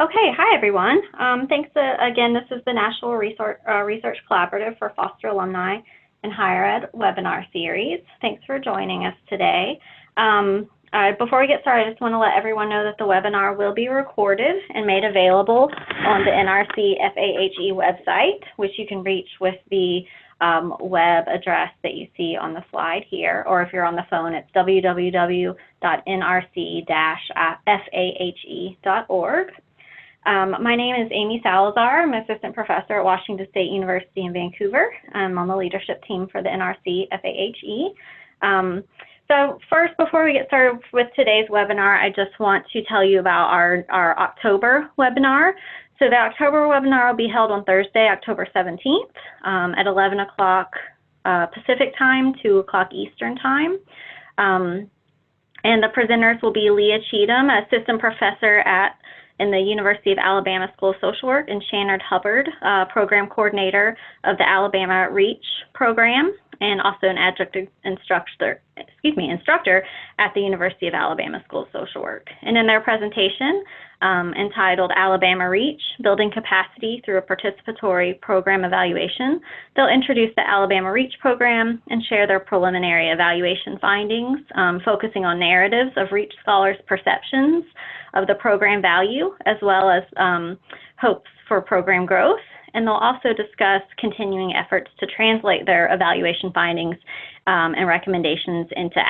Okay, hi everyone. Thanks again. This is the National Research Collaborative for Foster Alumni in Higher Ed webinar series. Thanks for joining us today. Before we get started, I just want to let everyone know that the webinar will be recorded and made available on the NRC FAHE website, which you can reach with the web address that you see on the slide here, or if you're on the phone, it's www.nrc-fahe.org. My name is Amy Salazar. I'm an assistant professor at Washington State University in Vancouver. I'm on the leadership team for the NRC FAHE. So first, before we get started with today's webinar, I just want to tell you about our October webinar. So the October webinar will be held on Thursday, October 17th at 11 o'clock Pacific time, 2 o'clock Eastern time. And the presenters will be Leah Cheatham, assistant professor in the University of Alabama School of Social Work, and Shannon Hubbard, program coordinator of the Alabama REACH program, and also an adjunct instructor at the University of Alabama School of Social Work. And in their presentation, entitled Alabama REACH, Building Capacity Through a Participatory Program Evaluation, they'll introduce the Alabama REACH program and share their preliminary evaluation findings, focusing on narratives of REACH scholars' perceptions of the program value, as well as hopes for program growth. And they'll also discuss continuing efforts to translate their evaluation findings and recommendations into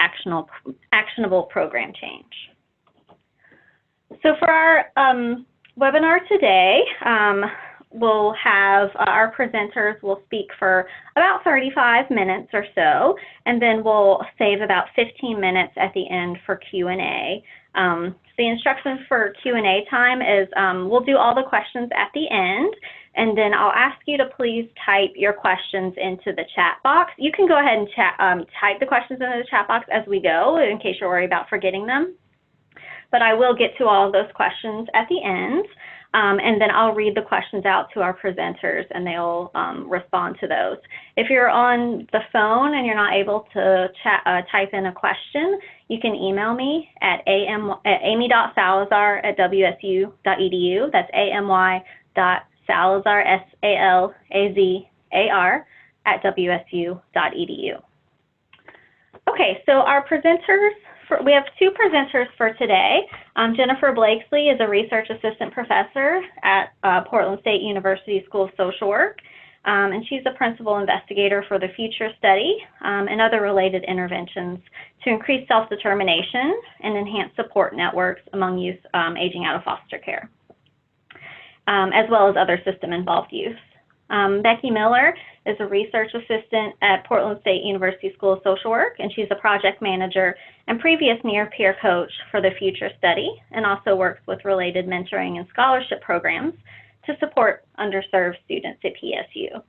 actionable program change. So for our webinar today, we'll have our presenters will speak for about 35 minutes or so, and then we'll save about 15 minutes at the end for Q&A. The instructions for Q&A time is we'll do all the questions at the end, and then I'll ask you to please type your questions into the chat box. You can go ahead and type the questions into the chat box as we go, in case you're worried about forgetting them. But I will get to all of those questions at the end, and then I'll read the questions out to our presenters, and they'll respond to those. If you're on the phone and you're not able to type in a question, you can email me at amy.salazar@wsu.edu. That's amy.salazar, S-A-L-A-Z-A-R, @wsu.edu. Okay, so our presenters, we have two presenters for today. Jennifer Blakesley is a research assistant professor at Portland State University School of Social Work, and she's the principal investigator for the Future Study and other related interventions to increase self-determination and enhance support networks among youth aging out of foster care, as well as other system-involved youth. Becky Miller is a research assistant at Portland State University School of Social Work, and she's a project manager and previous near-peer coach for the Future Study, and also works with related mentoring and scholarship programs to support underserved students at PSU.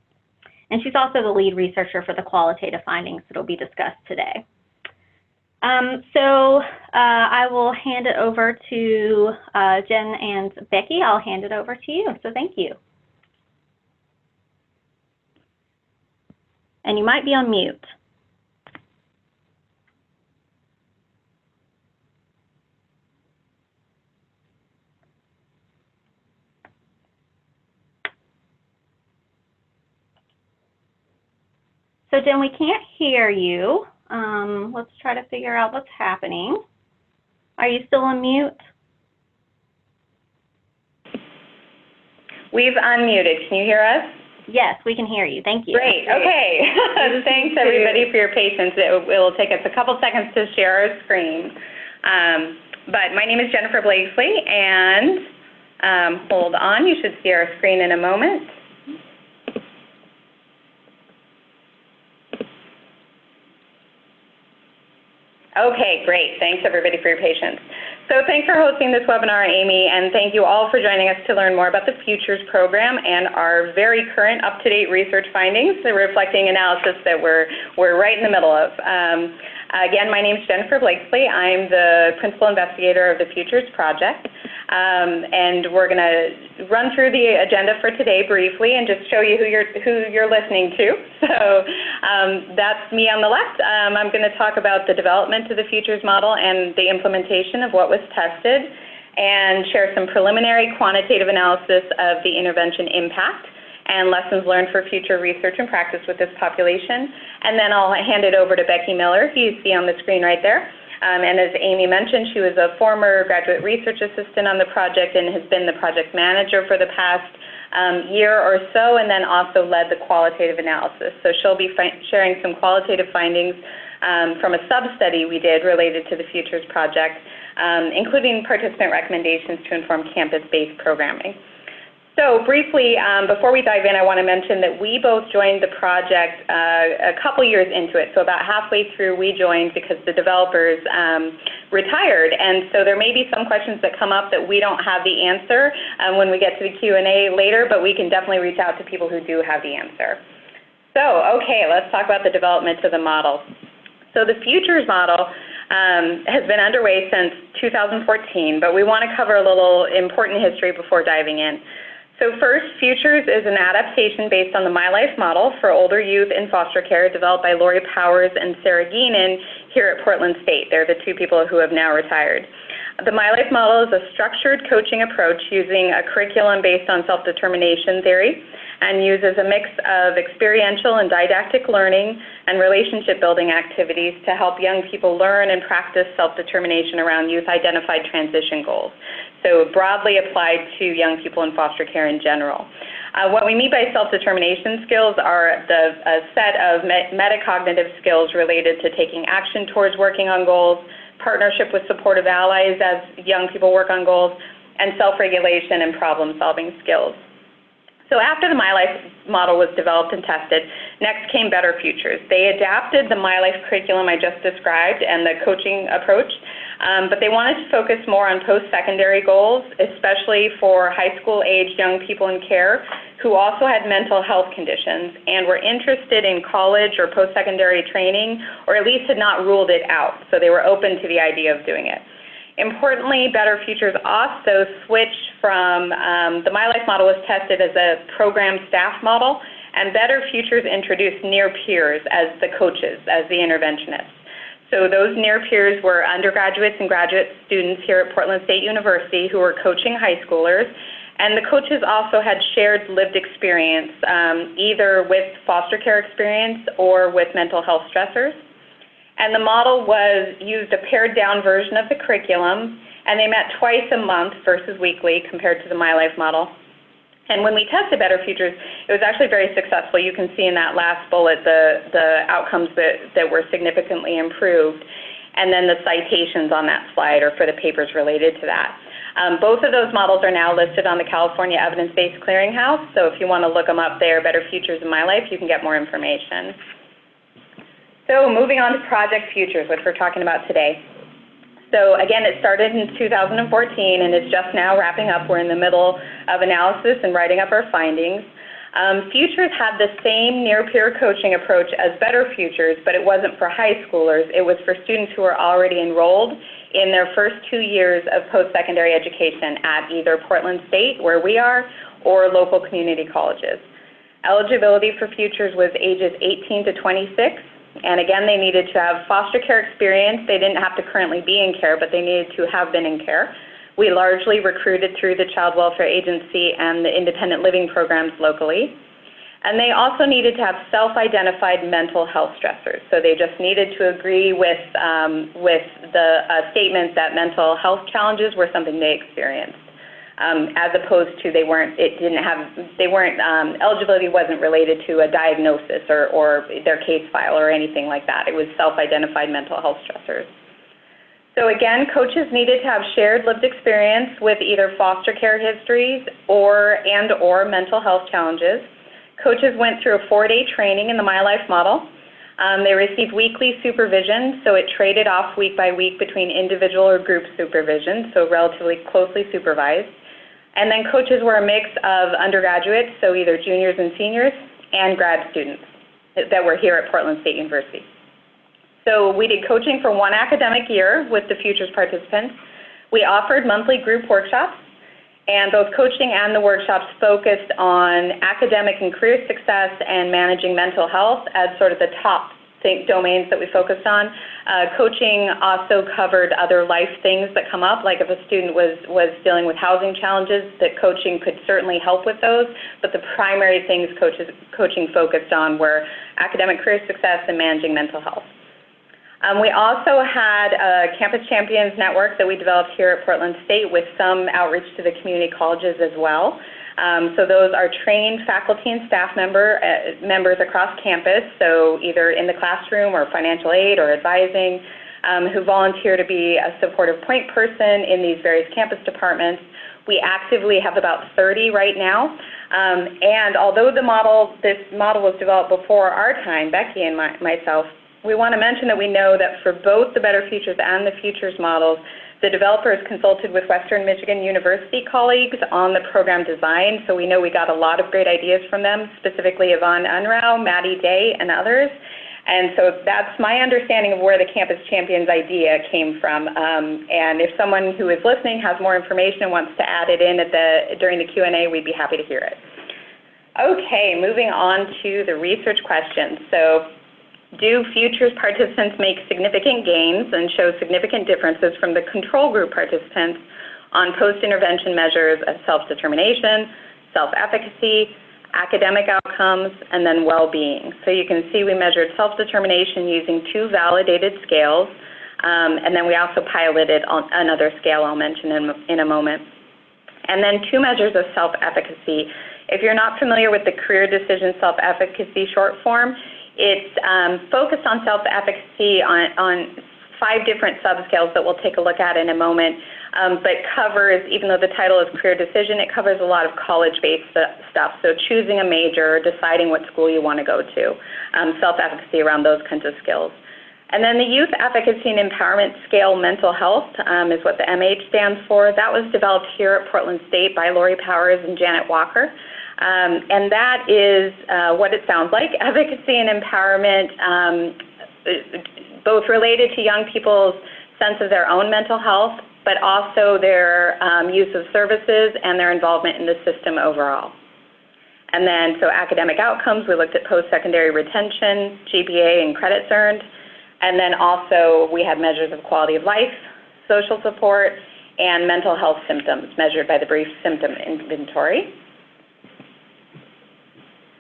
And she's also the lead researcher for the qualitative findings that will be discussed today. I will hand it over to Jen and Becky. I'll hand it over to you, so thank you. And you might be on mute. So Jen, we can't hear you. Let's try to figure out what's happening. Are you still on mute? We've unmuted. Can you hear us? Yes, we can hear you. Thank you. Great. Okay. Thanks, everybody, for your patience. It will take us a couple seconds to share our screen. But my name is Jennifer Blakesley, and hold on. You should see our screen in a moment. Okay, great. Thanks, everybody, for your patience. So thanks for hosting this webinar, Amy, and thank you all for joining us to learn more about the Futures program and our very current up-to-date research findings, reflecting analysis that we're right in the middle of. Again, my name is Jennifer Blakesley. I'm the principal investigator of the Futures project, and we're going to run through the agenda for today briefly and just show you who you're listening to. So that's me on the left. I'm going to talk about the development of the Futures model and the implementation of what was tested. and share some preliminary quantitative analysis of the intervention impact and lessons learned for future research and practice with this population. And then I'll hand it over to Becky Miller, who you see on the screen right there. And as Amy mentioned, she was a former graduate research assistant on the project and has been the project manager for the past year or so, and then also led the qualitative analysis. So she'll be sharing some qualitative findings from a sub-study we did related to the Futures project, including participant recommendations to inform campus-based programming. So briefly, before we dive in, I want to mention that we both joined the project a couple years into it. So about halfway through, we joined because the developers retired. And so there may be some questions that come up that we don't have the answer when we get to the Q&A later, but we can definitely reach out to people who do have the answer. So, okay, let's talk about the development of the model. So the Futures model has been underway since 2014, but we want to cover a little important history before diving in. So first, Futures is an adaptation based on the My Life model for older youth in foster care developed by Lori Powers and Sarah Geenan here at Portland State. They're the two people who have now retired. The My Life model is a structured coaching approach using a curriculum based on self-determination theory and uses a mix of experiential and didactic learning and relationship building activities to help young people learn and practice self-determination around youth-identified transition goals. So broadly applied to young people in foster care in general. What we mean by self-determination skills are a set of metacognitive skills related to taking action towards working on goals, partnership with supportive allies as young people work on goals, and self-regulation and problem-solving skills. So after the My Life model was developed and tested, next came Better Futures. They adapted the My Life curriculum I just described and the coaching approach, but they wanted to focus more on post-secondary goals, especially for high school-aged young people in care who also had mental health conditions and were interested in college or post-secondary training, or at least had not ruled it out. So they were open to the idea of doing it. Importantly, Better Futures also switched from, the My Life model was tested as a program staff model, and Better Futures introduced near peers as the coaches, as the interventionists. So those near peers were undergraduates and graduate students here at Portland State University who were coaching high schoolers, and the coaches also had shared lived experience, either with foster care experience or with mental health stressors. And the model used a pared-down version of the curriculum, and they met twice a month versus weekly compared to the My Life model. And when we tested Better Futures, it was actually very successful. You can see in that last bullet the outcomes that were significantly improved, and then the citations on that slide are for the papers related to that. Both of those models are now listed on the California Evidence-Based Clearinghouse, so if you want to look them up there, Better Futures and My Life, you can get more information. So moving on to Project Futures, which we're talking about today. So again, it started in 2014 and is just now wrapping up. We're in the middle of analysis and writing up our findings. Futures had the same near-peer coaching approach as Better Futures, but it wasn't for high schoolers. It was for students who were already enrolled in their first 2 years of post-secondary education at either Portland State, where we are, or local community colleges. Eligibility for Futures was ages 18 to 26. And again, they needed to have foster care experience. They didn't have to currently be in care, but they needed to have been in care. We largely recruited through the Child Welfare Agency and the independent living programs locally. And they also needed to have self-identified mental health stressors. So they just needed to agree with the statement that mental health challenges were something they experienced. As opposed to eligibility wasn't related to a diagnosis or their case file or anything like that. It was self-identified mental health stressors. So again, coaches needed to have shared lived experience with either foster care histories or mental health challenges. Coaches went through a 4-day training in the My Life model. They received weekly supervision, so it traded off week by week between individual or group supervision, so relatively closely supervised. And then coaches were a mix of undergraduates, so either juniors and seniors, and grad students that were here at Portland State University. So we did coaching for 1 academic year with the Futures participants. We offered monthly group workshops, and both coaching and the workshops focused on academic and career success and managing mental health as sort of the top domains that we focused on. Coaching also covered other life things that come up, like if a student was dealing with housing challenges, that coaching could certainly help with those, but the primary things coaching focused on were academic career success and managing mental health. We also had a Campus Champions network that we developed here at Portland State with some outreach to the community colleges as well. So those are trained faculty and staff members across campus, so either in the classroom or financial aid or advising, who volunteer to be a supportive point person in these various campus departments. We actively have about 30 right now, and although this model was developed before our time, Becky and myself, we want to mention that we know that for both the Better Futures and the Futures models, the developers consulted with Western Michigan University colleagues on the program design, so we know we got a lot of great ideas from them, specifically Yvonne Unrau, Maddie Day, and others. And so that's my understanding of where the Campus Champions idea came from. And if someone who is listening has more information and wants to add it in during the Q&A, we'd be happy to hear it. Okay, moving on to the research questions. So, do Futures participants make significant gains and show significant differences from the control group participants on post-intervention measures of self-determination, self-efficacy, academic outcomes, and then well-being? So you can see we measured self-determination using 2 validated scales, and then we also piloted on another scale I'll mention in a moment. And then 2 measures of self-efficacy. If you're not familiar with the career decision self-efficacy short form, it's focused on self-efficacy on 5 different subscales that we'll take a look at in a moment, but covers, even though the title is career decision, it covers a lot of college-based stuff. So choosing a major, deciding what school you want to go to, self-efficacy around those kinds of skills. And then the Youth Efficacy and Empowerment Scale Mental Health is what the MH stands for. That was developed here at Portland State by Lori Powers and Janet Walker. And that is what it sounds like, efficacy and empowerment, both related to young people's sense of their own mental health, but also their use of services and their involvement in the system overall. And then, so academic outcomes, we looked at post-secondary retention, GPA, and credits earned. And then also we had measures of quality of life, social support, and mental health symptoms measured by the brief symptom inventory.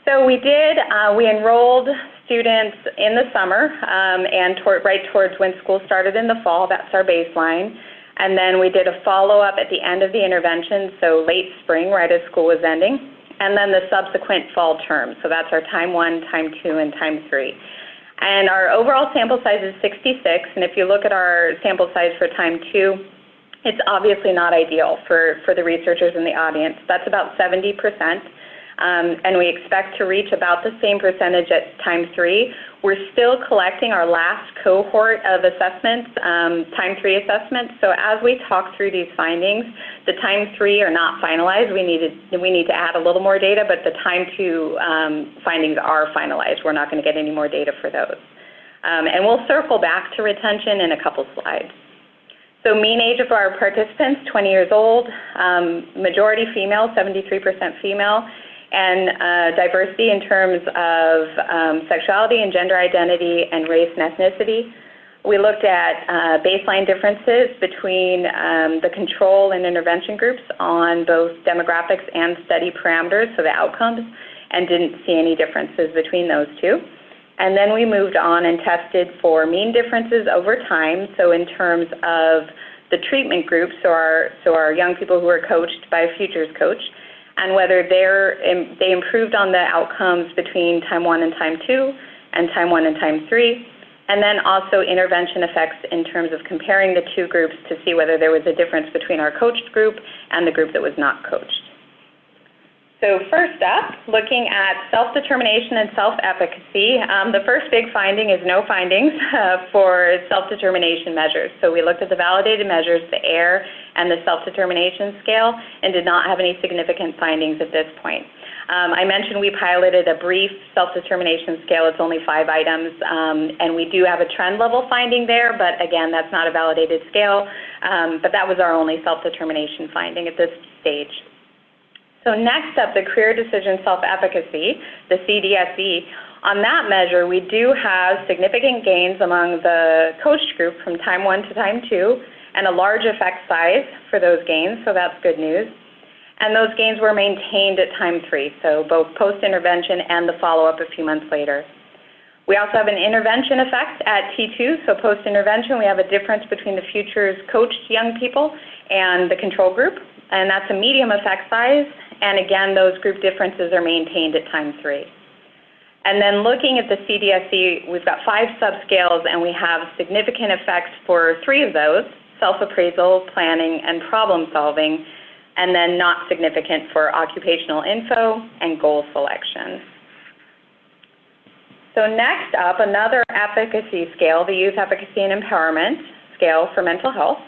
So we enrolled students in the summer and right towards when school started in the fall. That's our baseline. And then we did a follow-up at the end of the intervention, so late spring, right as school was ending, and then the subsequent fall term. So that's our time 1, time 2, and time 3. And our overall sample size is 66, and if you look at our sample size for time 2, it's obviously not ideal for the researchers in the audience. That's about 70%. And we expect to reach about the same percentage at time 3. We're still collecting our last cohort of assessments, time 3 assessments. So as we talk through these findings, the time 3 are not finalized. We need to add a little more data, but the time 2 findings are finalized. We're not going to get any more data for those. And we'll circle back to retention in a couple slides. So mean age of our participants, 20 years old, majority female, 73% female, and diversity in terms of sexuality and gender identity and race and ethnicity. We looked at baseline differences between the control and intervention groups on both demographics and study parameters, so the outcomes, and didn't see any differences between those 2. And then we moved on and tested for mean differences over time, so in terms of the treatment groups, so our young people who are coached by a futures coach, and whether they improved on the outcomes between time 1 and time 2, and time 1 and time 3, and then also intervention effects in terms of comparing the 2 groups to see whether there was a difference between our coached group and the group that was not coached. So first up, looking at self-determination and self-efficacy, the first big finding is no findings for self-determination measures. So we looked at the validated measures, the AIR and the self-determination scale, and did not have any significant findings at this point. I mentioned we piloted a brief self-determination scale. It's only 5 items, and we do have a trend level finding there, but again, that's not a validated scale, but that was our only self-determination finding at this stage. So next up, the career decision self-efficacy, the CDSE. On that measure, we do have significant gains among the coached group from time 1 to time 2, and a large effect size for those gains, so that's good news. And those gains were maintained at time 3, so both post-intervention and the follow-up a few months later. We also have an intervention effect at T2, so post-intervention we have a difference between the Futures coached young people and the control group, and that's a medium effect size, and again, those group differences are maintained at time 3. And then looking at the CDSC, we've got 5 subscales, and we have significant effects for 3 of those: self-appraisal, planning, and problem solving, and then not significant for occupational info and goal selection. So next up, another efficacy scale, the Youth Efficacy and Empowerment Scale for Mental Health.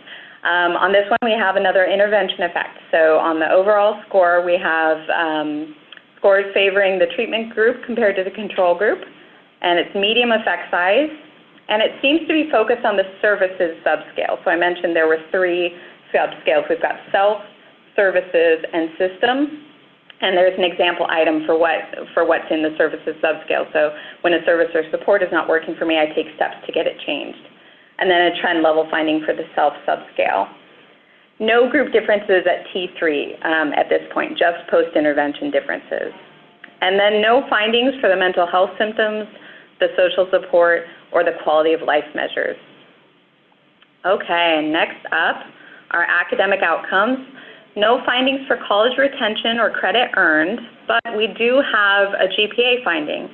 On this one, we have another intervention effect. So on the overall score, we have scores favoring the treatment group compared to the control group, and it's medium effect size, and it seems to be focused on the services subscale. So I mentioned there were 3 subscales. We've got self, services, and systems, and there's an example item for what's in the services subscale. So when a service or support is not working for me, I take steps to get it changed. And then a trend level finding for the self subscale. No group differences at T3 at this point, just post-intervention differences. And then no findings for the mental health symptoms, the social support, or the quality of life measures. Okay, next up, our academic outcomes. No findings for college retention or credit earned, but we do have a GPA finding.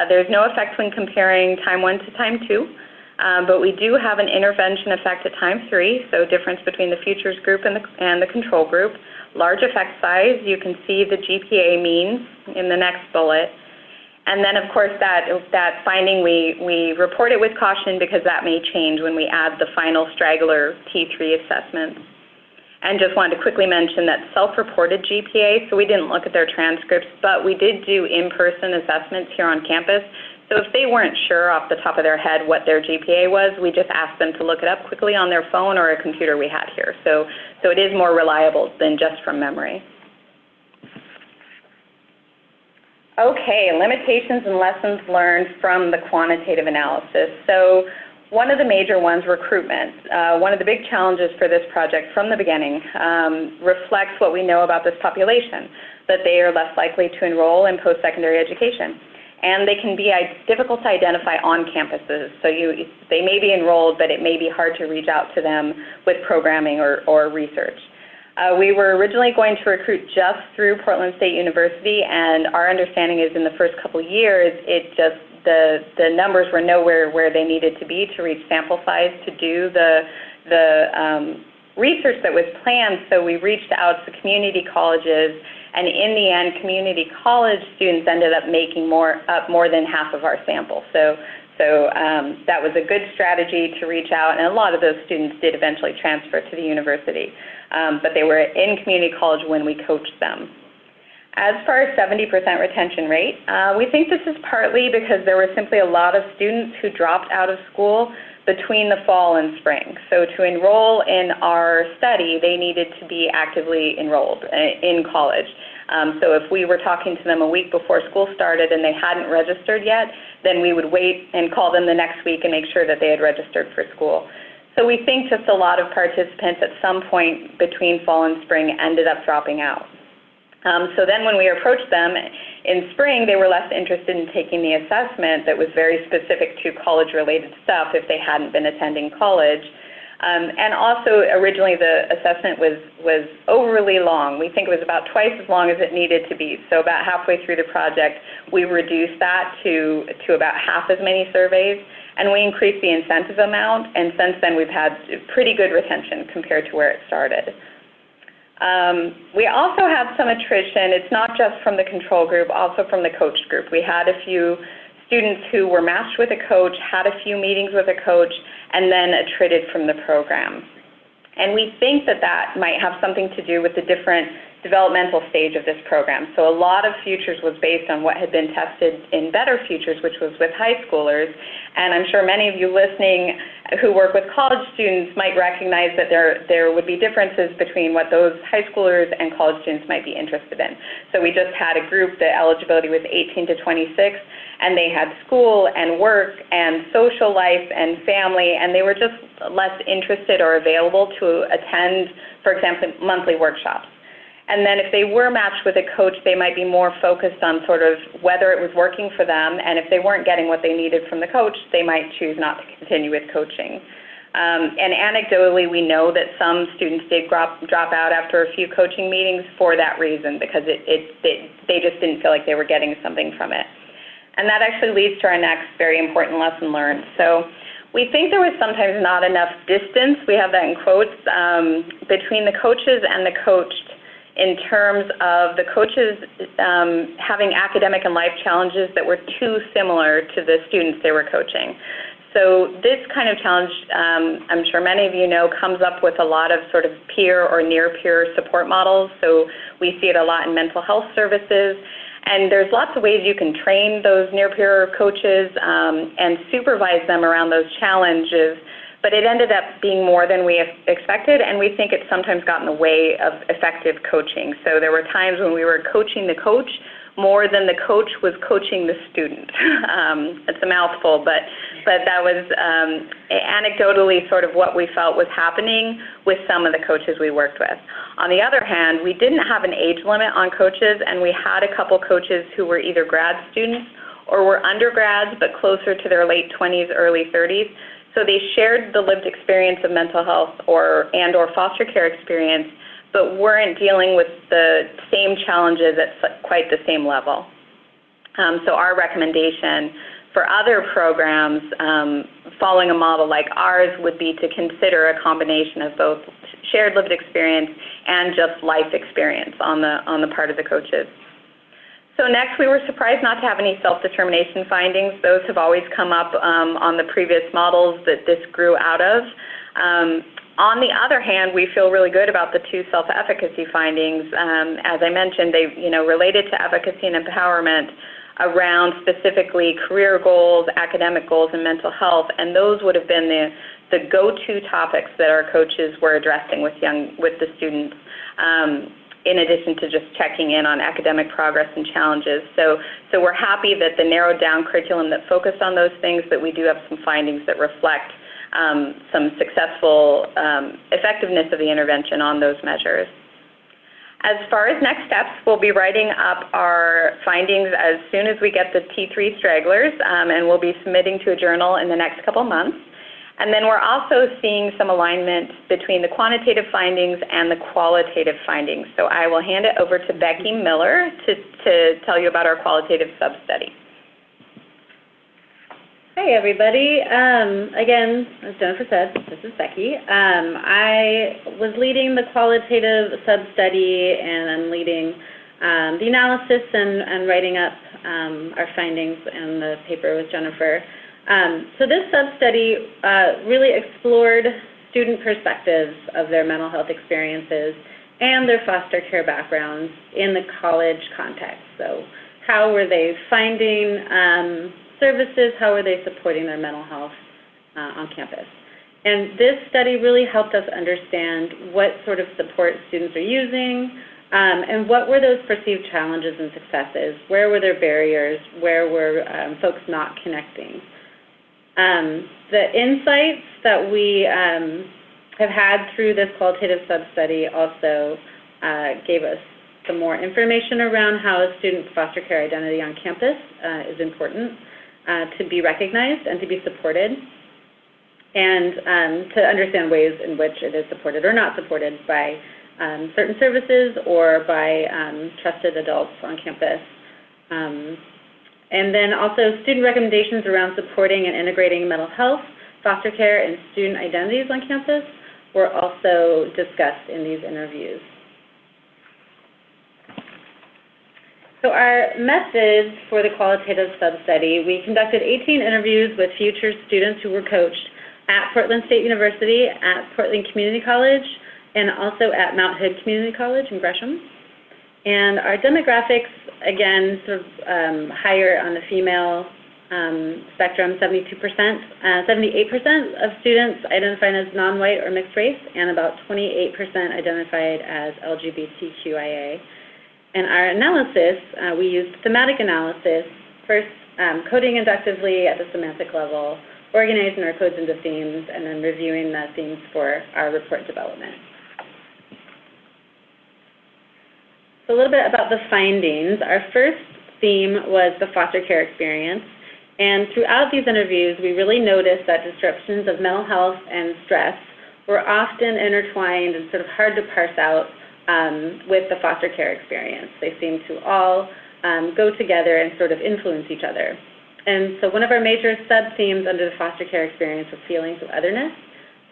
There's no effect when comparing time 1 to time 2. But we do have an intervention effect at time 3, so difference between the Futures group and the control group. Large effect size, you can see the GPA means in the next bullet. And then, of course, that finding, we report it with caution because that may change when we add the final straggler T3 assessments. And just wanted to quickly mention that self-reported GPA, so we didn't look at their transcripts, but we did do in-person assessments here on campus. So if they weren't sure off the top of their head what their GPA was, we just asked them to look it up quickly on their phone or a computer we had here. So it is more reliable than just from memory. Okay, limitations and lessons learned from the quantitative analysis. So one of the major ones, recruitment. One of the big challenges for this project from the beginning reflects what we know about this population, that they are less likely to enroll in post-secondary education. And they can be difficult to identify on campuses. So they may be enrolled, but it may be hard to reach out to them with programming or research. We were originally going to recruit just through Portland State University, and our understanding is in the first couple years, the numbers were nowhere where they needed to be to reach sample size to do the research that was planned. So we reached out to community colleges, and in the end, community college students ended up making up more than half of our sample. So that was a good strategy to reach out, and a lot of those students did eventually transfer to the university, but they were in community college when we coached them. As far as 70% retention rate, we think this is partly because there were simply a lot of students who dropped out of school between the fall and spring. So to enroll in our study, they needed to be actively enrolled in college. So if we were talking to them a week before school started and they hadn't registered yet, then we would wait and call them the next week and make sure that they had registered for school. So we think just a lot of participants at some point between fall and spring ended up dropping out. So then when we approached them in spring, they were less interested in taking the assessment that was very specific to college-related stuff if they hadn't been attending college. And also, originally the assessment was overly long. We think it was about twice as long as it needed to be. So about halfway through the project, we reduced that to about half as many surveys, and we increased the incentive amount, and since then we've had pretty good retention compared to where it started. We also have some attrition. It's not just from the control group, also from the coach group. We had a few students who were matched with a coach, had a few meetings with a coach, and then attrited from the program. And we think that that might have something to do with the different developmental stage of this program. So a lot of Futures was based on what had been tested in Better Futures, which was with high schoolers. And I'm sure many of you listening who work with college students might recognize that there would be differences between what those high schoolers and college students might be interested in. So we just had a group that eligibility was 18 to 26, and they had school and work and social life and family, and they were just less interested or available to attend, for example, monthly workshops. And then if they were matched with a coach, they might be more focused on sort of whether it was working for them, and if they weren't getting what they needed from the coach, they might choose not to continue with coaching. And anecdotally, we know that some students did drop out after a few coaching meetings for that reason, because they just didn't feel like they were getting something from it. And that actually leads to our next very important lesson learned. So we think there was sometimes not enough distance, we have that in quotes, between the coaches and the coached, in terms of the coaches having academic and life challenges that were too similar to the students they were coaching. So this kind of challenge, I'm sure many of you know, comes up with a lot of sort of peer or near-peer support models. So we see it a lot in mental health services. And there's lots of ways you can train those near-peer coaches and supervise them around those challenges. But it ended up being more than we expected, and we think it sometimes got in the way of effective coaching. So there were times when we were coaching the coach more than the coach was coaching the student. It's a mouthful, but that was anecdotally sort of what we felt was happening with some of the coaches we worked with. On the other hand, we didn't have an age limit on coaches, and we had a couple coaches who were either grad students or were undergrads but closer to their late 20s, early 30s. So they shared the lived experience of mental health or foster care experience, but weren't dealing with the same challenges at quite the same level. So our recommendation for other programs following a model like ours would be to consider a combination of both shared lived experience and just life experience on the part of the coaches. So next, we were surprised not to have any self-determination findings. Those have always come up on the previous models that this grew out of. On the other hand, we feel really good about the two self-efficacy findings. As I mentioned, they related to efficacy and empowerment around specifically career goals, academic goals, and mental health, and those would have been the go-to topics that our coaches were addressing with the students. In addition to just checking in on academic progress and challenges. So we're happy that the narrowed down curriculum that focused on those things, that we do have some findings that reflect some successful effectiveness of the intervention on those measures. As far as next steps, we'll be writing up our findings as soon as we get the T3 stragglers, and we'll be submitting to a journal in the next couple months. And then we're also seeing some alignment between the quantitative findings and the qualitative findings. So I will hand it over to Becky Miller to tell you about our qualitative sub-study. Hey, everybody. Again, as Jennifer said, this is Becky. I was leading the qualitative sub-study, and I'm leading the analysis and writing up our findings in the paper with Jennifer. So this sub-study really explored student perspectives of their mental health experiences and their foster care backgrounds in the college context. So how were they finding services? How were they supporting their mental health on campus? And this study really helped us understand what sort of support students are using, and what were those perceived challenges and successes? Where were there barriers? Where were folks not connecting? The insights that we have had through this qualitative sub-study also gave us some more information around how a student's foster care identity on campus is important to be recognized and to be supported, and to understand ways in which it is supported or not supported by certain services or by trusted adults on campus. And then also student recommendations around supporting and integrating mental health, foster care, and student identities on campus were also discussed in these interviews. So our methods for the qualitative sub-study, we conducted 18 interviews with future students who were coached at Portland State University, at Portland Community College, and also at Mount Hood Community College in Gresham. And our demographics, again, sort of higher on the female spectrum, 78% of students identified as non-white or mixed race, and about 28% identified as LGBTQIA. In our analysis, we used thematic analysis, first coding inductively at the semantic level, organizing our codes into themes, and then reviewing the themes for our report development. So a little bit about the findings. Our first theme was the foster care experience. And throughout these interviews, we really noticed that descriptions of mental health and stress were often intertwined and sort of hard to parse out with the foster care experience. They seemed to all go together and sort of influence each other. And so one of our major sub-themes under the foster care experience was feelings of otherness.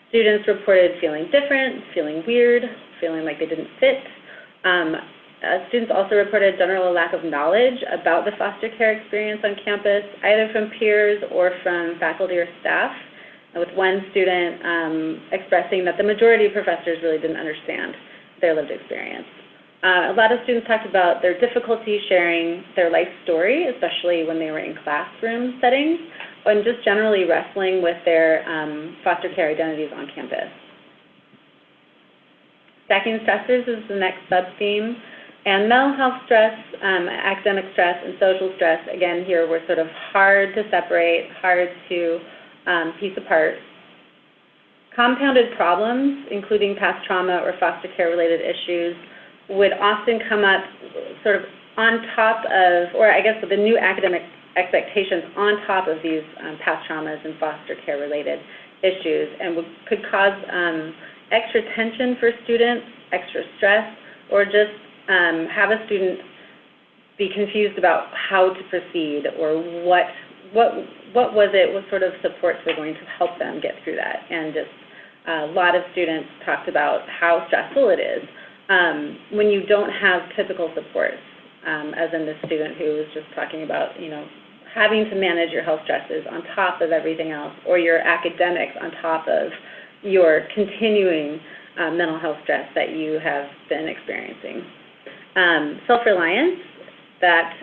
Students reported feeling different, feeling weird, feeling like they didn't fit. Students also reported general lack of knowledge about the foster care experience on campus, either from peers or from faculty or staff, with one student expressing that the majority of professors really didn't understand their lived experience. A lot of students talked about their difficulty sharing their life story, especially when they were in classroom settings, and just generally wrestling with their foster care identities on campus. Stacking stressors is the next sub-theme. And mental health stress, academic stress, and social stress, again, here were sort of hard to separate, hard to piece apart. Compounded problems, including past trauma or foster care-related issues, would often come up sort of on top of, or I guess with the new academic expectations on top of these past traumas and foster care-related issues, and could cause extra tension for students, extra stress, or just have a student be confused about how to proceed or what was it, what sort of supports were going to help them get through that. And just a lot of students talked about how stressful it is when you don't have typical supports, as in the student who was just talking about, you know, having to manage your health stresses on top of everything else, or your academics on top of your continuing mental health stress that you have been experiencing. Self-reliance, that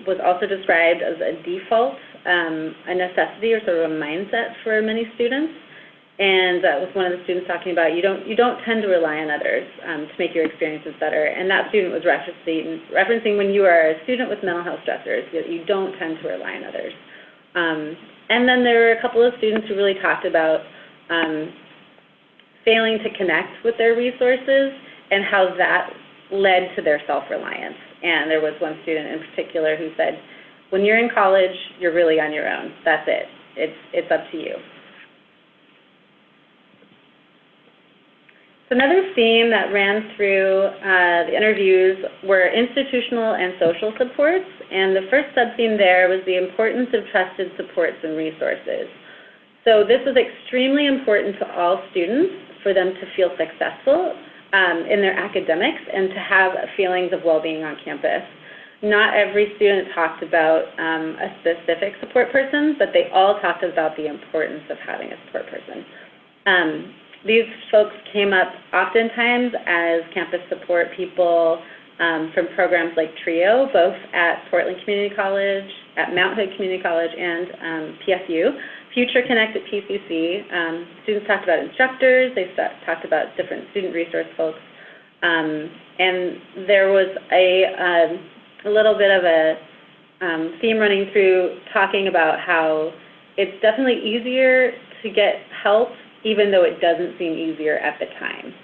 was also described as a default, a necessity or sort of a mindset for many students. And with one of the students talking about you don't tend to rely on others to make your experiences better. And that student was referencing when you are a student with mental health stressors, that you don't tend to rely on others. And then there were a couple of students who really talked about failing to connect with their resources and how that led to their self-reliance. And there was one student in particular who said, when you're in college, you're really on your own. That's it. It's up to you. So another theme that ran through the interviews were institutional and social supports. And the first sub-theme there was the importance of trusted supports and resources. So this was extremely important to all students for them to feel successful in their academics and to have feelings of well-being on campus. Not every student talked about a specific support person, but they all talked about the importance of having a support person. These folks came up oftentimes as campus support people from programs like TRIO, both at Portland Community College, at Mount Hood Community College, and PSU. Future Connect at PCC, students talked about instructors, they talked about different student resource folks, and there was a little bit of a theme running through talking about how it's definitely easier to get help even though it doesn't seem easier at the time.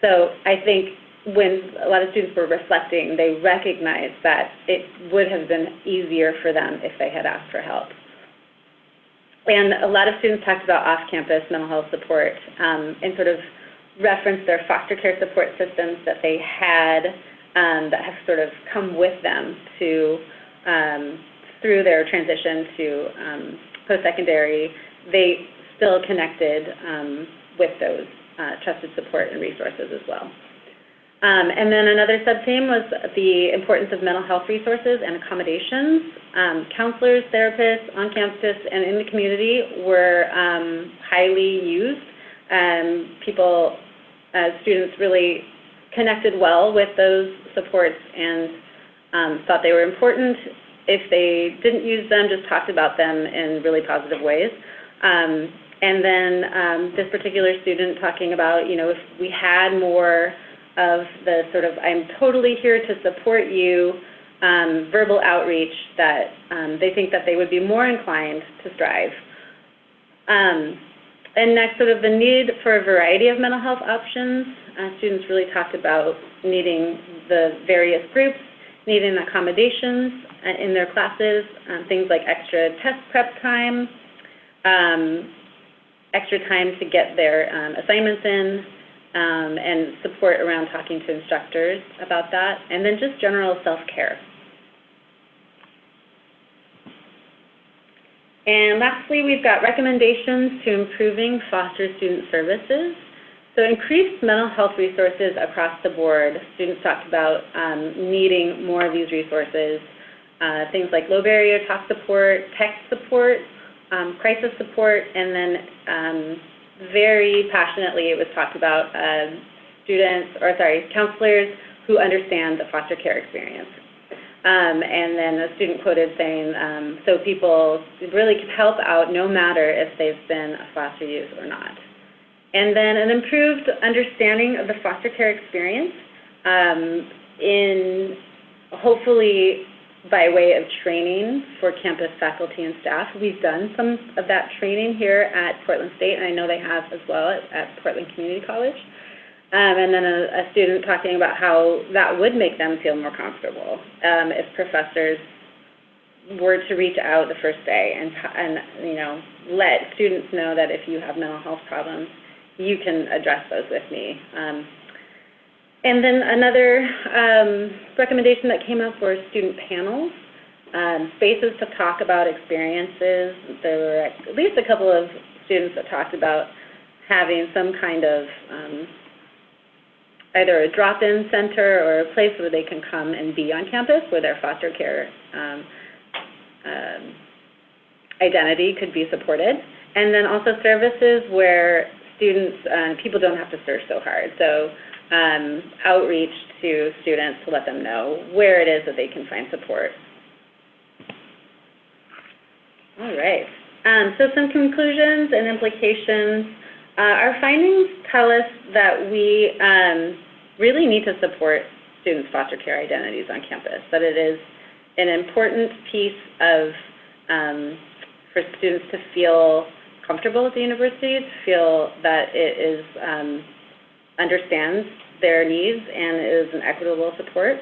So I think when a lot of students were reflecting, they recognized that it would have been easier for them if they had asked for help. And a lot of students talked about off-campus mental health support and sort of referenced their foster care support systems that they had that have sort of come with them to through their transition to post-secondary. They still connected with those trusted support and resources as well. And then another sub-theme was the importance of mental health resources and accommodations. Counselors, therapists on campus and in the community were highly used. Students really connected well with those supports and thought they were important. If they didn't use them, just talked about them in really positive ways. And then this particular student talking about, you know, if we had more of the sort of, I'm totally here to support you, verbal outreach, that they think that they would be more inclined to strive. And next, sort of the need for a variety of mental health options. Students really talked about needing the various groups, needing accommodations in their classes, things like extra test prep time, extra time to get their assignments in, and support around talking to instructors about that, and then just general self-care. And lastly, we've got recommendations to improving foster student services. So increased mental health resources across the board. Students talked about needing more of these resources, things like low barrier talk support, text support, crisis support, and then very passionately it was talked about counselors who understand the foster care experience. And then a student quoted saying, so people really can help out no matter if they've been a foster youth or not. And then an improved understanding of the foster care experience in hopefully by way of training for campus faculty and staff. We've done some of that training here at Portland State, and I know they have as well at Portland Community College. And then a student talking about how that would make them feel more comfortable if professors were to reach out the first day and you know, let students know that if you have mental health problems, you can address those with me. And then another recommendation that came up were student panels, spaces to talk about experiences. There were at least a couple of students that talked about having some kind of either a drop-in center or a place where they can come and be on campus, where their foster care identity could be supported. And then also services where students, people don't have to search so hard. So outreach to students to let them know where it is that they can find support. All right. So some conclusions and implications. Our findings tell us that we really need to support students' foster care identities on campus, that it is an important piece of, for students to feel comfortable at the university, to feel that it is, understands their needs and is an equitable support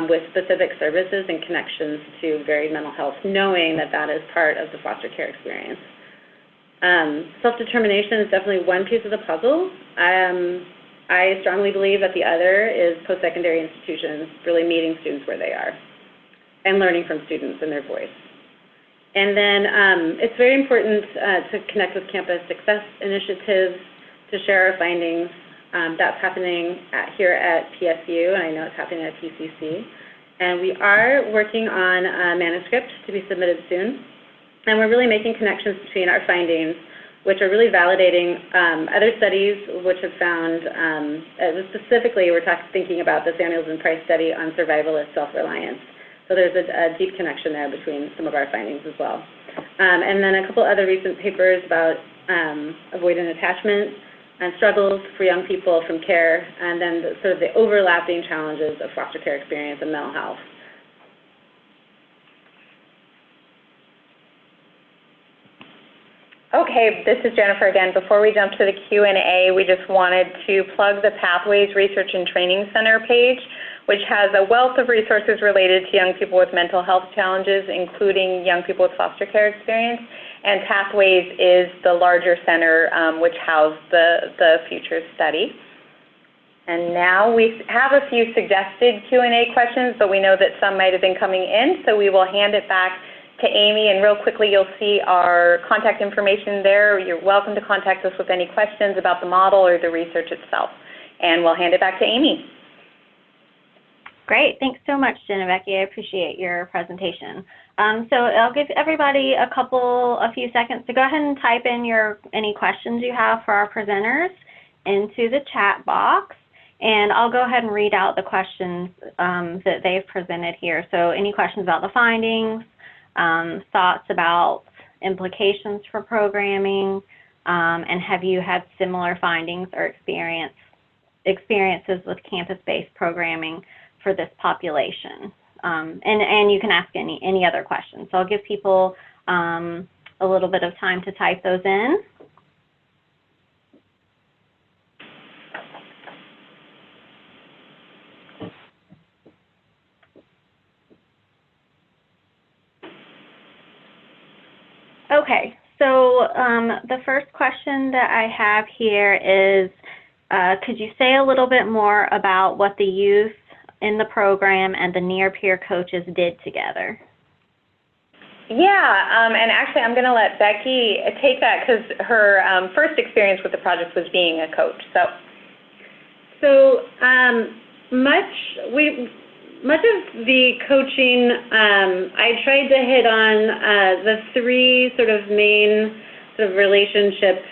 with specific services and connections to varied mental health, knowing that that is part of the foster care experience. Self-determination is definitely one piece of the puzzle. I strongly believe that the other is post-secondary institutions really meeting students where they are and learning from students and their voice. And then it's very important to connect with campus success initiatives, to share our findings. That's happening here at PSU, and I know it's happening at PCC. And we are working on a manuscript to be submitted soon. And we're really making connections between our findings, which are really validating other studies which have found, specifically we're thinking about the Samuels and Price study on survivalist self-reliance. So there's a deep connection there between some of our findings as well. And then a couple other recent papers about avoidant attachment and struggles for young people from care, and then sort of the overlapping challenges of foster care experience and mental health. Okay, this is Jennifer again. Before we jump to the Q&A, we just wanted to plug the Pathways Research and Training Center page, which has a wealth of resources related to young people with mental health challenges, including young people with foster care experience. And Pathways is the larger center which housed the Futures study. And now we have a few suggested Q&A questions, but we know that some might have been coming in, so we will hand it back to Amy, and real quickly you'll see our contact information there. You're welcome to contact us with any questions about the model or the research itself. And we'll hand it back to Amy. Great, thanks so much, Jen and Becky. I appreciate your presentation. So I'll give everybody a few seconds to go ahead and type in any questions you have for our presenters into the chat box. And I'll go ahead and read out the questions that they've presented here. So any questions about the findings, thoughts about implications for programming, and have you had similar findings or experiences with campus-based programming for this population? And you can ask any other questions. So I'll give people a little bit of time to type those in. Okay, so the first question that I have here is, could you say a little bit more about what the youth in the program and the near-peer coaches did together? Yeah, and actually I'm going to let Becky take that because her first experience with the project was being a coach. Much of the coaching, I tried to hit on the three sort of main sort of relationship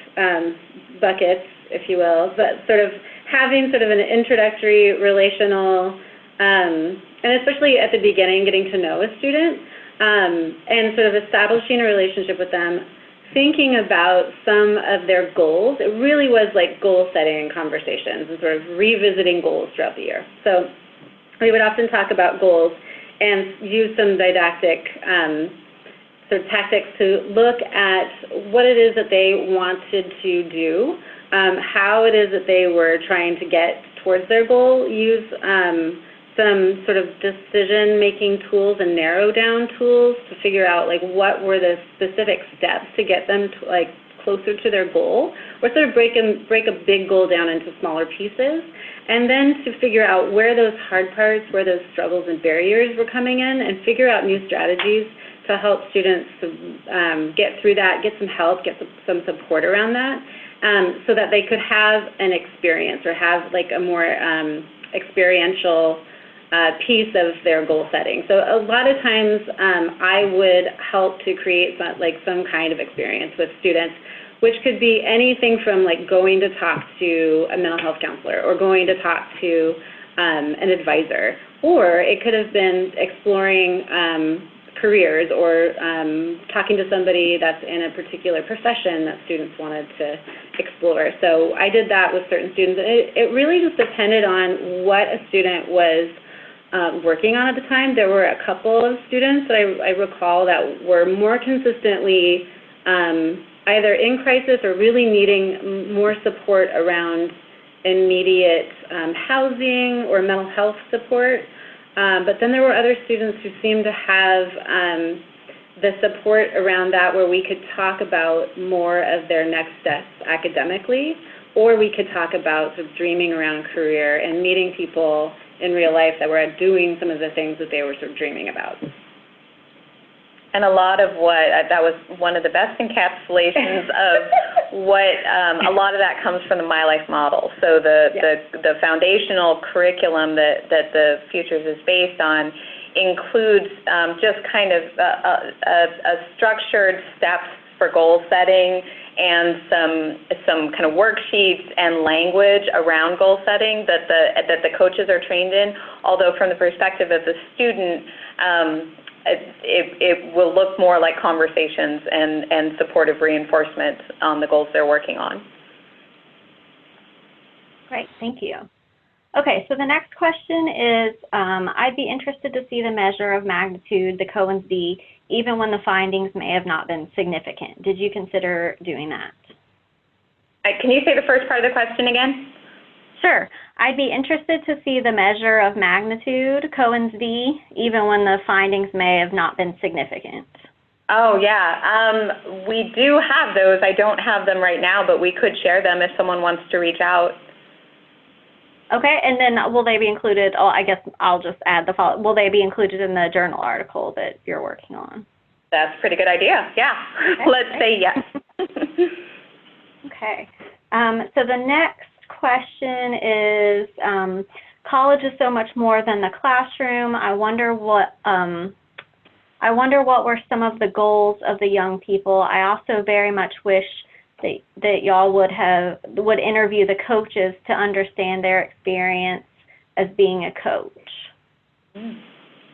buckets, if you will, but sort of having sort of an introductory relational, and especially at the beginning, getting to know a student, and sort of establishing a relationship with them, thinking about some of their goals. It really was like goal setting and conversations and sort of revisiting goals throughout the year. So we would often talk about goals and use some didactic sort of tactics to look at what it is that they wanted to do, how it is that they were trying to get towards their goal, use some sort of decision-making tools and narrow down tools to figure out like what were the specific steps to get them to, like, closer to their goal, or sort of break a big goal down into smaller pieces, and then to figure out where those hard parts, where those struggles and barriers were coming in, and figure out new strategies to help students get through that, get some help, get some support around that, so that they could have an experience or have like a more experiential piece of their goal setting. So a lot of times I would help to create some kind of experience with students, which could be anything from like going to talk to a mental health counselor or going to talk to an advisor, or it could have been exploring careers or talking to somebody that's in a particular profession that students wanted to explore. So I did that with certain students. It really just depended on what a student was working on at the time. There were a couple of students that I recall that were more consistently either in crisis or really needing more support around immediate housing or mental health support. But then there were other students who seemed to have the support around that where we could talk about more of their next steps academically, or we could talk about sort of dreaming around career and meeting people in real life that were doing some of the things that they were sort of dreaming about. And a lot of that was one of the best encapsulations of what a lot of that comes from the My Life model. So the foundational curriculum that the Futures is based on includes just kind of a structured steps for goal setting and some kind of worksheets and language around goal setting that the coaches are trained in. Although from the perspective of the student, it will look more like conversations and supportive reinforcement on the goals they're working on. Great, thank you. Okay, so the next question is, I'd be interested to see the measure of magnitude, the Cohen's d, even when the findings may have not been significant. Did you consider doing that? Can you say the first part of the question again? Sure. I'd be interested to see the measure of magnitude, Cohen's d, even when the findings may have not been significant. Oh, yeah. We do have those. I don't have them right now, but we could share them if someone wants to reach out. Okay, and then will they be included, I guess I'll just add the follow, will they be included in the journal article that you're working on? That's a pretty good idea, yeah. Okay, let's say yes. Okay, so the next question is, college is so much more than the classroom. I wonder what were some of the goals of the young people. I also very much wish that y'all would interview the coaches to understand their experience as being a coach?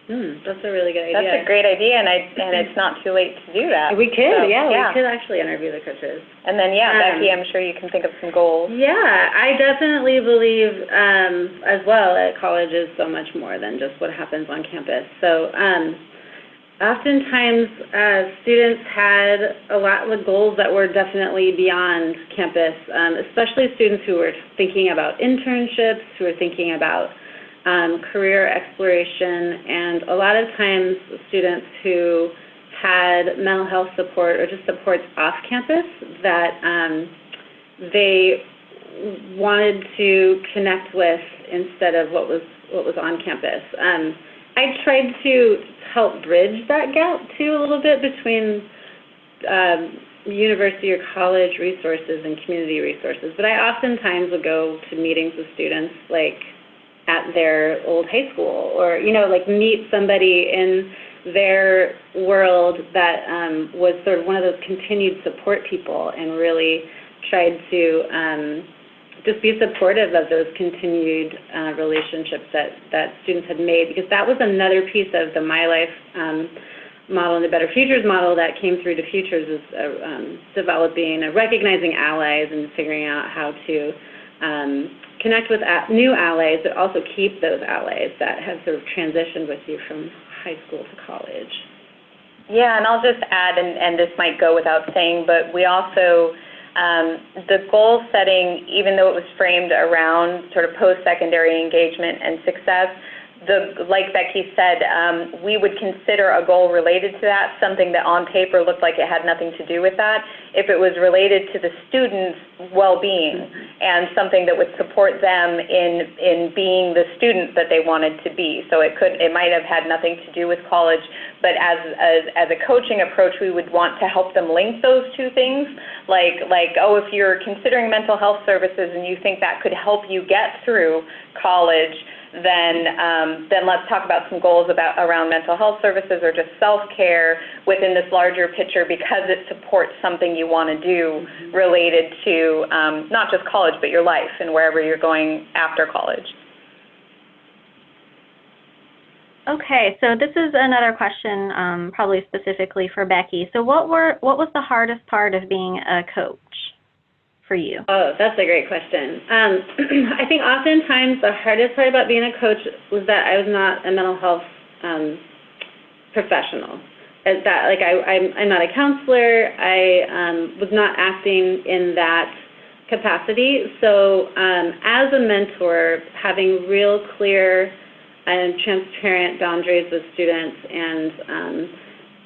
That's a really good idea. That's a great idea, and it's not too late to do that. We could, we could actually interview the coaches. And then, Becky, I'm sure you can think of some goals. Yeah, I definitely believe as well that college is so much more than just what happens on campus. So oftentimes students had a lot of goals that were definitely beyond campus, especially students who were thinking about internships, who were thinking about career exploration, and a lot of times students who had mental health support or just supports off campus that they wanted to connect with instead of what was on campus. I tried to help bridge that gap too a little bit between university or college resources and community resources, but I oftentimes would go to meetings with students like at their old high school, or meet somebody in their world that was sort of one of those continued support people, and really tried to just be supportive of those continued relationships that students had made, because that was another piece of the My Life model and the Better Futures model that came through to Futures, is developing, recognizing allies and figuring out how to connect with new allies, but also keep those allies that have sort of transitioned with you from high school to college. Yeah, and I'll just add, and this might go without saying, but we also, the goal setting, even though it was framed around sort of post-secondary engagement and success, like Becky said, we would consider a goal related to that something that on paper looked like it had nothing to do with that, if it was related to the student's well-being and something that would support them in being the student that they wanted to be. So it might have had nothing to do with college, but as a coaching approach, we would want to help them link those two things, like if you're considering mental health services and you think that could help you get through college, then let's talk about some goals around mental health services or just self-care within this larger picture, because it supports something you want to do related to not just college, but your life and wherever you're going after college. Okay, so this is another question probably specifically for Becky. So what was the hardest part of being a coach for you? Oh, that's a great question. I think oftentimes the hardest part about being a coach was that I was not a mental health professional. I'm not a counselor. I was not acting in that capacity. So as a mentor, having real clear and transparent boundaries with students, and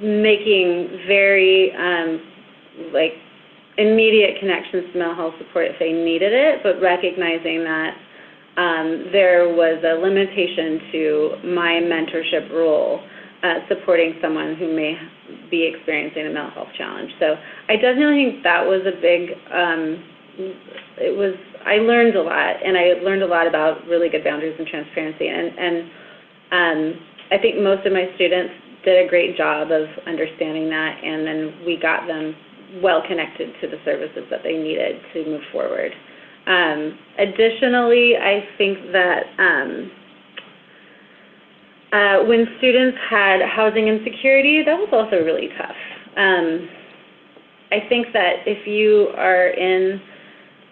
making very immediate connections to mental health support if they needed it, but recognizing that there was a limitation to my mentorship role supporting someone who may be experiencing a mental health challenge. So I definitely think that was a big, I learned a lot, and I learned a lot about really good boundaries and transparency, and I think most of my students did a great job of understanding that, and then we got them well connected to the services that they needed to move forward. Additionally, I think that when students had housing insecurity, that was also really tough. I think that if you are in,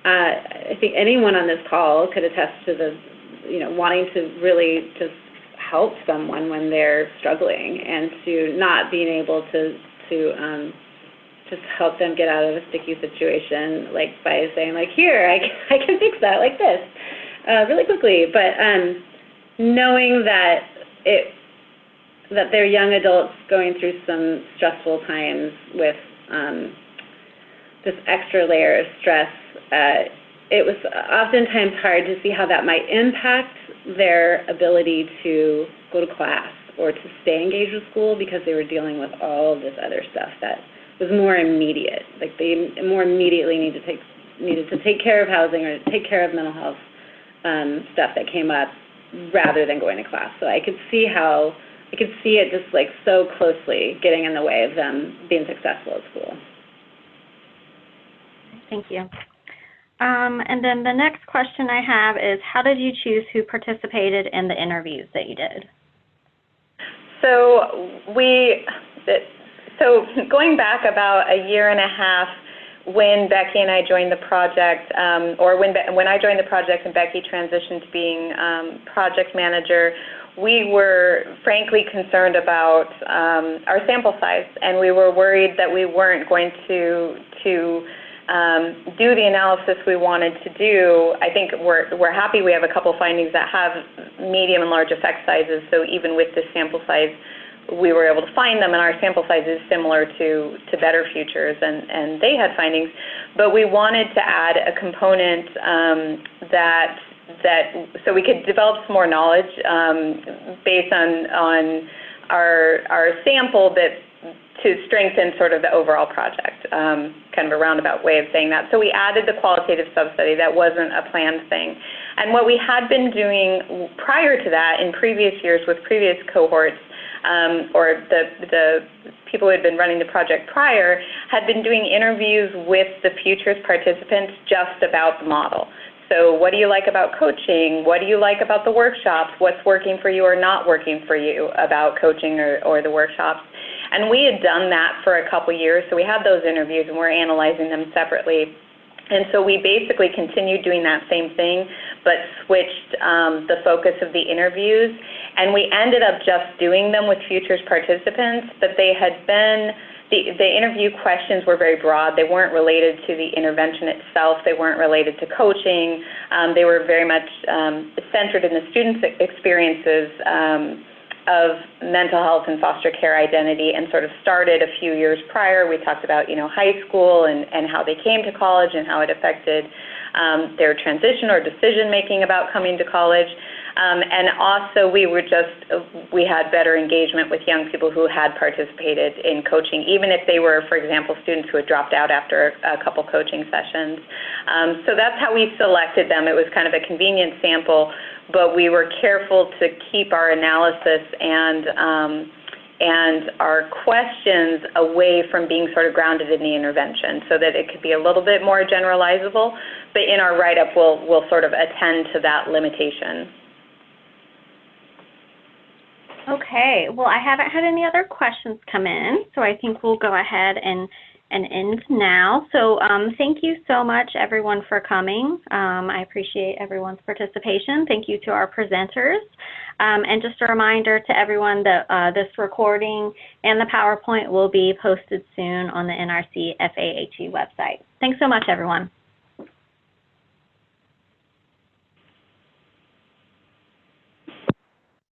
I think anyone on this call could attest to the, wanting to really just help someone when they're struggling, and to not being able to just help them get out of a sticky situation, like by saying, here, I can fix that like this really quickly. But knowing that they're young adults going through some stressful times with this extra layer of stress, it was oftentimes hard to see how that might impact their ability to go to class or to stay engaged with school, because they were dealing with all of this other stuff that was more immediate. They more immediately needed to take care of housing or take care of mental health stuff that came up, rather than going to class. So I could see it just so closely getting in the way of them being successful at school. Thank you. And then the next question I have is, how did you choose who participated in the interviews that you did? So going back about a year and a half, when Becky and I joined the project, or when I joined the project and Becky transitioned to being project manager, we were frankly concerned about our sample size, and we were worried that we weren't going to do the analysis we wanted to do. I think we're happy we have a couple findings that have medium and large effect sizes, so even with this sample size, we were able to find them, and our sample size is similar to Better Futures, and they had findings. But we wanted to add a component so we could develop some more knowledge based on our sample to strengthen sort of the overall project, kind of a roundabout way of saying that. So we added the qualitative sub-study. That wasn't a planned thing. And what we had been doing prior to that in previous years with previous cohorts, or the people who had been running the project prior, had been doing interviews with the Futures participants just about the model. So what do you like about coaching? What do you like about the workshops? What's working for you or not working for you about coaching or the workshops? And we had done that for a couple years, so we had those interviews and we're analyzing them separately. And so we basically continued doing that same thing, but switched the focus of the interviews. And we ended up just doing them with Futures participants, but they had been, the interview questions were very broad. They weren't related to the intervention itself. They weren't related to coaching. They were very much centered in the students' experiences of mental health and foster care identity, and sort of started a few years prior. We talked about, high school and how they came to college and how it affected their transition or decision-making about coming to college. And also we had better engagement with young people who had participated in coaching, even if they were, for example, students who had dropped out after a couple coaching sessions. So that's how we selected them. It was kind of a convenient sample, but we were careful to keep our analysis and our questions away from being sort of grounded in the intervention, so that it could be a little bit more generalizable. But in our write-up, we'll sort of attend to that limitation. Okay, well, I haven't had any other questions come in, so I think we'll go ahead and end now. So thank you so much, everyone, for coming. I appreciate everyone's participation. Thank you to our presenters. And just a reminder to everyone that this recording and the PowerPoint will be posted soon on the NRC FAHE website. Thanks so much, everyone.